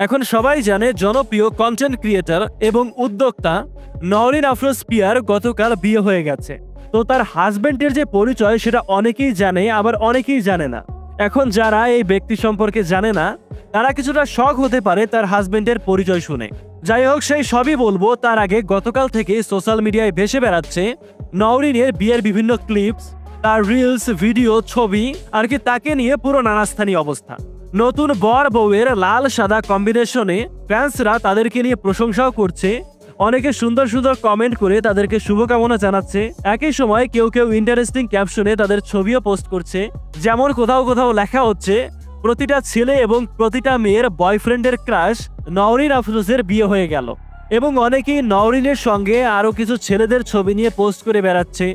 এখন সবাই জানে জনপ্রিয় কন্টেন্ট ক্রিয়েটর এবং উদ্যোক্তা নওরিন আফরোজ পিয়ার গতকাল বিয়ে হয়ে গেছে। তো তার হাজবেন্ডের যে পরিচয় সেটা অনেকেই জানে, আবার অনেকেই জানে না। এখন যারা এই ব্যক্তি সম্পর্কে জানে না তারা কিছুটা শক হতে পারে তার হাজবেন্ডের পরিচয় শুনে। যাই হোক, সেই সবই বলবো তার আগে গতকাল থেকে সোশ্যাল মিডিয়ায় ভেসে বেড়াচ্ছে নওরিনের বিয়ের বিভিন্ন ক্লিপস, তার রিলস, ভিডিও, ছবি, আর কি তাকে নিয়ে পুরো নানাস্থানি অবস্থা। নতুন বর বউয়ের লাল সাদা কম্বিনেশনে ফ্যান্সরা তাদেরকে নিয়ে প্রশংসাও করছে, অনেকে সুন্দর সুন্দর কমেন্ট করে তাদেরকে শুভকামনা জানাচ্ছে। একই সময় কেউ কেউ ইন্টারেস্টিং ক্যাপশনে তাদের ছবিও পোস্ট করছে, যেমন কোথাও কোথাও লেখা হচ্ছে প্রতিটা ছেলে এবং প্রতিটা মেয়ের বয়ফ্রেন্ডের ক্রাশ নওরিন আফরোজের বিয়ে হয়ে গেল। এবং অনেকেই নওরিনের সঙ্গে আরো কিছু ছেলেদের ছবি নিয়ে পোস্ট করে বেড়াচ্ছে,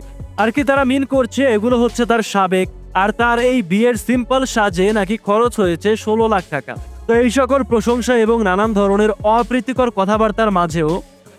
আর কি তারা মিন করছে এগুলো হচ্ছে তার সাবেক, আর তার এই বিয়ের সিম্পল সাজে নাকি খরচ হয়েছে 16 লাখ টাকা। তো এই সকল প্রশংসা এবং নানান ধরনের অপ্রীতিকর কথাবার্তার মাঝেও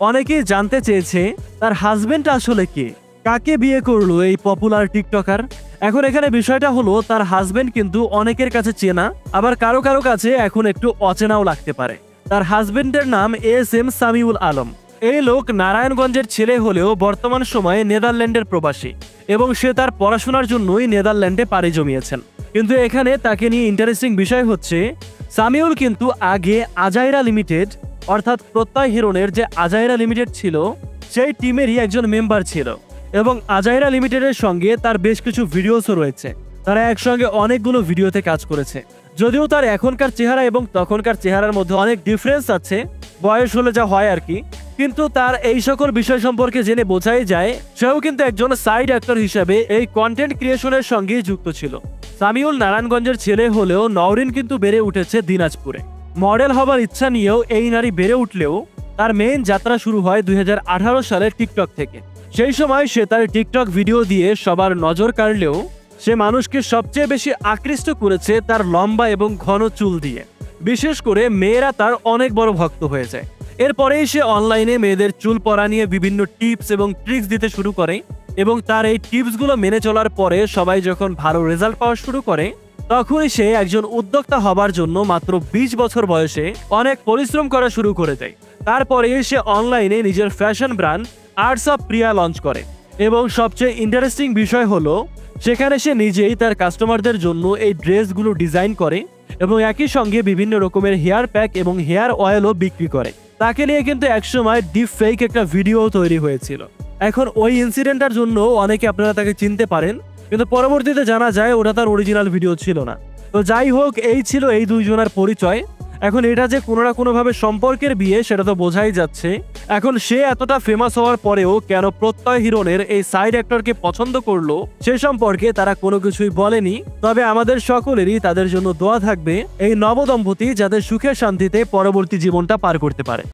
অনেকেই জানতে চেয়েছে তার হাজবেন্ড আসলে কে, কাকে বিয়ে করলো এই পপুলার টিকটকার। এখন এখানে বিষয়টা হলো তার হাজবেন্ড কিন্তু অনেকের কাছে চেনা, আবার কারো কারো কাছে এখন একটু অচেনাও লাগতে পারে। তার হাজবেন্ডের নাম এস.এম. সামিউল আলম। এই লোক নারায়ণগঞ্জের ছেলে হলেও বর্তমান সময়ে নেদারল্যান্ডের প্রবাসী এবং সে তার পড়াশোনার জন্যই নেদারল্যান্ডে পাড়ি জমিয়েছেন। কিন্তু এখানে তাকে নিয়ে ইন্টারেস্টিং বিষয় হচ্ছে সামিউল কিন্তু আগে আজাইরা লিমিটেড অর্থাৎ প্রত্যয় হিরণের যে আজাইরা লিমিটেড ছিল সেই টিমেরই একজন মেম্বার ছিল এবং আজাইরা লিমিটেডের সঙ্গে তার বেশ কিছু ভিডিওসও রয়েছে। তারা একসঙ্গে অনেকগুলো ভিডিওতে কাজ করেছে। যদিও তার এখনকার চেহারা এবং তখনকার চেহারার মধ্যে অনেক ডিফারেন্স আছে, বয়স হলে যা হয় আর কি, কিন্তু তার এই সকল বিষয় সম্পর্কে জেনে বোঝাই যায় সেও কিন্তু একজন সাইড অ্যাক্টর হিসেবে এই কন্টেন্ট ক্রিয়েশনের সঙ্গে যুক্ত ছিল। সামিউল নারায়ণগঞ্জের ছেলে হলেও নওরিন কিন্তু বেড়ে উঠেছে দিনাজপুরে। মডেল হবার ইচ্ছা নিয়েও এই নারী বেড়ে উঠলেও তার মেইন যাত্রা শুরু হয় 2018 সালে টিকটক থেকে। সেই সময় সে তার টিকটক ভিডিও দিয়ে সবার নজর কাড়লেও সে মানুষকে সবচেয়ে বেশি আকৃষ্ট করেছে তার লম্বা এবং ঘন চুল দিয়ে। বিশেষ করে মেয়েরা তার অনেক বড় ভক্ত হয়ে যায়। এরপরেই সে অনলাইনে মেয়েদের চুল পরা নিয়ে বিভিন্ন টিপস এবং ট্রিক্স দিতে শুরু করে এবং তার এই টিপসগুলো মেনে চলার পরে সবাই যখন ভালো রেজাল্ট পাওয়া শুরু করে তখনই সে একজন উদ্যোক্তা হবার জন্য মাত্র 20 বছর বয়সে অনেক পরিশ্রম করা শুরু করে দেয়। তারপরে সে অনলাইনে নিজের fashion brand arts of Priya launch করে এবং সবচেয়ে ইন্টারেস্টিং বিষয় হলো সেখানে সে নিজেই তার কাস্টমারদের জন্য এই ড্রেসগুলো ডিজাইন করে এবং একই সঙ্গে বিভিন্ন রকমের হেয়ার প্যাক এবং হেয়ার অয়েলও বিক্রি করে। তাকে নিয়ে কিন্তু একসময় ডিপ ফেক একটা ভিডিও তৈরি হয়েছিল। এখন ওই ইনসিডেন্টটার জন্য অনেকে আপনারা তাকে চিনতে পারেন, কিন্তু পরবর্তীতে জানা যায় ওটা তার অরিজিনাল ভিডিও ছিল না। তো যাই হোক, এই ছিল এই দুইজনের পরিচয়। এখন এটা যে কোনো না কোনোভাবে সম্পর্কের বিয়ে সেটা তো বোঝাই যাচ্ছে। এখন সে এতটা ফেমাস হওয়ার পরেও কেন প্রত্যয় হিরণের এই সাইড অ্যাক্টরকে পছন্দ করলো সে সম্পর্কে তারা কোনো কিছুই বলেনি। তবে আমাদের সকলেরই তাদের জন্য দোয়া থাকবে এই নবদম্পতি যাতে সুখে শান্তিতে পরবর্তী জীবনটা পার করতে পারে।